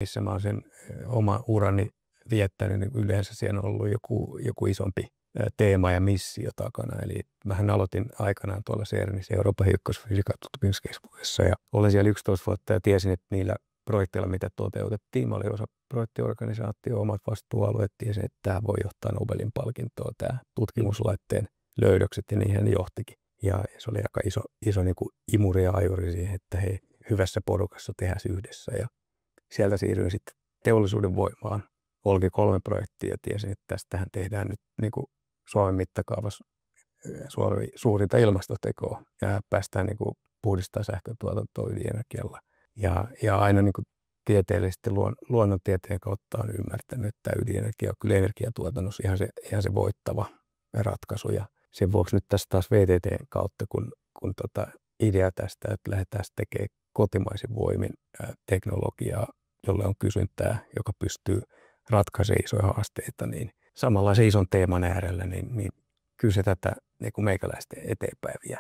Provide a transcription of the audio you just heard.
missä mä oon sen oma urani viettänyt, niin yleensä siellä on ollut joku isompi teema ja missio takana. Eli mähän aloitin aikanaan tuolla CERNissä Euroopan hiukkasfysiikan tutkimuskeskuksessa ja olin siellä 11 vuotta ja tiesin, että niillä projekteilla, mitä toteutettiin, mä olin osa projektiorganisaatio, omat vastuualueet, tiesin, että tämä voi johtaa Nobelin palkintoon, tämä tutkimuslaitteen löydökset ja niihin ne johtikin. Ja se oli aika iso niin kuin imuri ja ajuri siihen, että hei, hyvässä porukassa tehdään yhdessä. Ja sieltä siirryin sitten teollisuuden voimaan. Olki 3 projektia ja tiesin, että tästähän tehdään nyt niin kuin Suomen mittakaavassa suurinta ilmastotekoa ja päästään niin kuin puhdistaa sähkötuotantoa ydinenergialla. Ja aina niin kuin tieteellisesti luonnontieteen kautta on ymmärtänyt, että ydinenergia on kyllä energiatuotannossa ihan se voittava ratkaisu. Ja sen vuoksi nyt tässä taas VTT:n kautta, kun idea tästä, että lähdetään tekemään kotimaisin voimin teknologiaa, jolle on kysyntää, joka pystyy ratkaisemaan isoja haasteita, niin samanlaisen ison teeman äärellä, niin kyllä se tätä niin kuin meikäläistä eteenpäin vie.